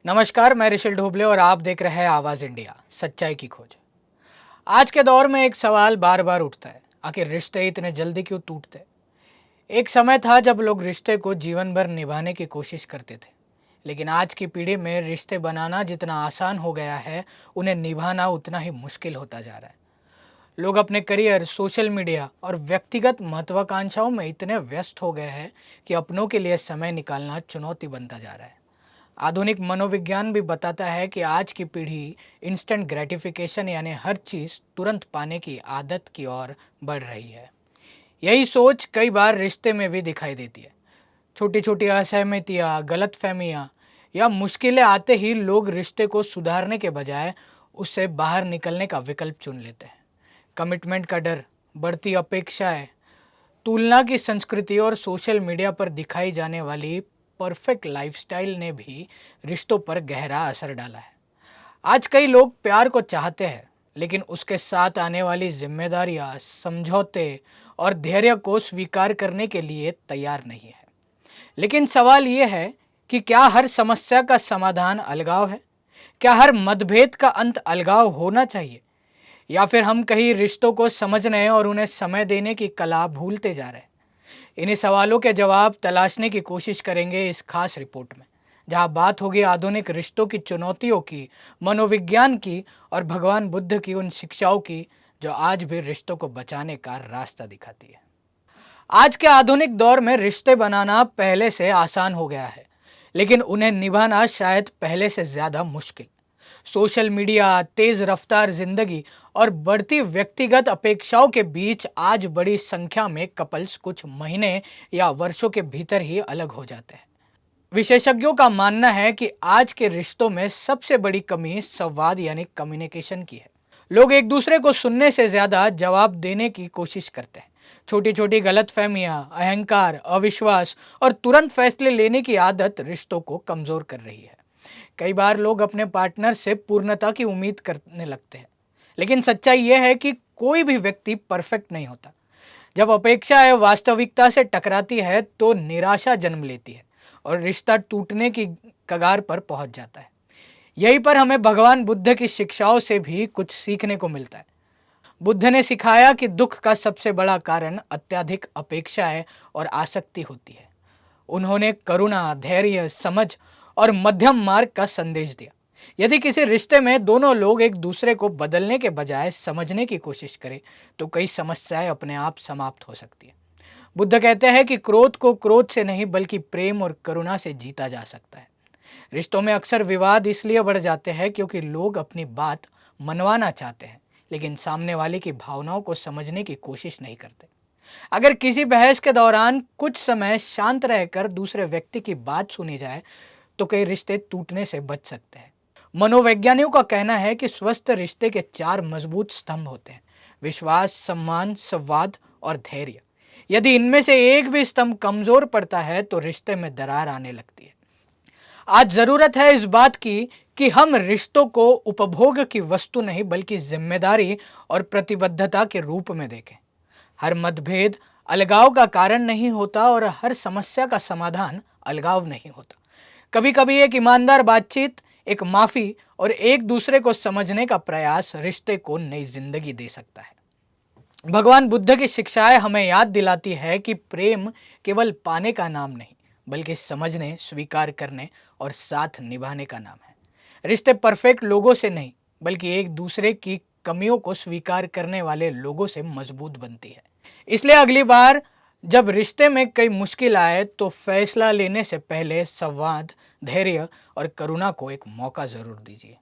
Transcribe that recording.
नमस्कार, मैं ऋषिल ढोबले और आप देख रहे हैं आवाज़ इंडिया, सच्चाई की खोज। आज के दौर में एक सवाल बार बार उठता है, आखिर रिश्ते इतने जल्दी क्यों टूटते? एक समय था जब लोग रिश्ते को जीवन भर निभाने की कोशिश करते थे, लेकिन आज की पीढ़ी में रिश्ते बनाना जितना आसान हो गया है, उन्हें निभाना उतना ही मुश्किल होता जा रहा है। लोग अपने करियर, सोशल मीडिया और व्यक्तिगत महत्वाकांक्षाओं में इतने व्यस्त हो गए हैं कि अपनों के लिए समय निकालना चुनौती बनता जा रहा है। आधुनिक मनोविज्ञान भी बताता है कि आज की पीढ़ी इंस्टेंट ग्रेटिफिकेशन यानी हर चीज़ तुरंत पाने की आदत की ओर बढ़ रही है। यही सोच कई बार रिश्ते में भी दिखाई देती है। छोटी छोटी असहमतियाँ, गलतफहमियाँ या मुश्किलें आते ही लोग रिश्ते को सुधारने के बजाय उससे बाहर निकलने का विकल्प चुन लेते हैं। कमिटमेंट का डर, बढ़ती अपेक्षाएं, तुलना की संस्कृति और सोशल मीडिया पर दिखाई जाने वाली परफेक्ट लाइफस्टाइल ने भी रिश्तों पर गहरा असर डाला है। आज कई लोग प्यार को चाहते हैं, लेकिन उसके साथ आने वाली जिम्मेदारियां, समझौते और धैर्य को स्वीकार करने के लिए तैयार नहीं है। लेकिन सवाल ये है कि क्या हर समस्या का समाधान अलगाव है? क्या हर मतभेद का अंत अलगाव होना चाहिए? या फिर हम कहीं रिश्तों को समझने और उन्हें समय देने की कला भूलते जा रहे हैं? इन्हीं सवालों के जवाब तलाशने की कोशिश करेंगे इस खास रिपोर्ट में, जहां बात होगी आधुनिक रिश्तों की चुनौतियों की, मनोविज्ञान की और भगवान बुद्ध की उन शिक्षाओं की जो आज भी रिश्तों को बचाने का रास्ता दिखाती है। आज के आधुनिक दौर में रिश्ते बनाना पहले से आसान हो गया है, लेकिन उन्हें निभाना शायद पहले से ज्यादा मुश्किल। सोशल मीडिया, तेज रफ्तार जिंदगी और बढ़ती व्यक्तिगत अपेक्षाओं के बीच आज बड़ी संख्या में कपल्स कुछ महीने या वर्षों के भीतर ही अलग हो जाते हैं। विशेषज्ञों का मानना है कि आज के रिश्तों में सबसे बड़ी कमी संवाद यानी कम्युनिकेशन की है। लोग एक दूसरे को सुनने से ज्यादा जवाब देने की कोशिश करते हैं। छोटी छोटी गलतफहमियां, अहंकार, अविश्वास और तुरंत फैसले लेने की आदत रिश्तों को कमजोर कर रही है। कई बार लोग अपने पार्टनर से पूर्णता की उम्मीद करने लगते हैं, लेकिन सच्चाई यह है कि कोई भी व्यक्ति परफेक्ट नहीं होता। जब अपेक्षाएं वास्तविकता से टकराती है तो निराशा जन्म लेती है और रिश्ता टूटने की कगार पर पहुंच जाता है। यहीं पर हमें भगवान बुद्ध की शिक्षाओं से भी कुछ सीखने को मिलता है। बुद्ध ने सिखाया कि दुख का सबसे बड़ा कारण अत्यधिक अपेक्षाएं और आसक्ति होती है। उन्होंने करुणा, धैर्य, समझ और मध्यम मार्ग का संदेश दिया। यदि किसी रिश्ते में दोनों लोग एक दूसरे को बदलने के बजाय समझने की कोशिश करें, तो कई समस्याएं अपने आप समाप्त हो सकती है। बुद्ध कहते हैं कि क्रोध को क्रोध से नहीं बल्कि प्रेम और करुणा से जीता जा सकता है। रिश्तों में अक्सर विवाद इसलिए बढ़ जाते हैं क्योंकि लोग अपनी बात मनवाना चाहते हैं, लेकिन सामने वाले की भावनाओं को समझने की कोशिश नहीं करते। अगर किसी बहस के दौरान कुछ समय शांत रहकर दूसरे व्यक्ति की बात सुनी जाए, तो कई रिश्ते टूटने से बच सकते हैं। मनोवैज्ञानिकों का कहना है कि स्वस्थ रिश्ते के 4 मजबूत स्तंभ होते हैं: विश्वास, सम्मान, संवाद और धैर्य। यदि इनमें से एक भी स्तंभ कमजोर पड़ता है तो रिश्ते में दरार आने लगती है। आज जरूरत है इस बात की कि हम रिश्तों को उपभोग की वस्तु नहीं बल्कि जिम्मेदारी और प्रतिबद्धता के रूप में देखें। हर मतभेद अलगाव का कारण नहीं होता और हर समस्या का समाधान अलगाव नहीं होता। कभी कभी एक ईमानदार बातचीत, एक माफी और एक दूसरे को समझने का प्रयास रिश्ते को नई जिंदगी दे सकता है। भगवान बुद्ध की शिक्षाएं हमें याद दिलाती है कि प्रेम केवल पाने का नाम नहीं, बल्कि समझने, स्वीकार करने और साथ निभाने का नाम है। रिश्ते परफेक्ट लोगों से नहीं, बल्कि एक दूसरे की कमियों को स्वीकार करने वाले लोगों से मजबूत बनती है। इसलिए अगली बार जब रिश्ते में कई मुश्किल आए तो फैसला लेने से पहले संवाद, धैर्य और करुणा को एक मौका जरूर दीजिए।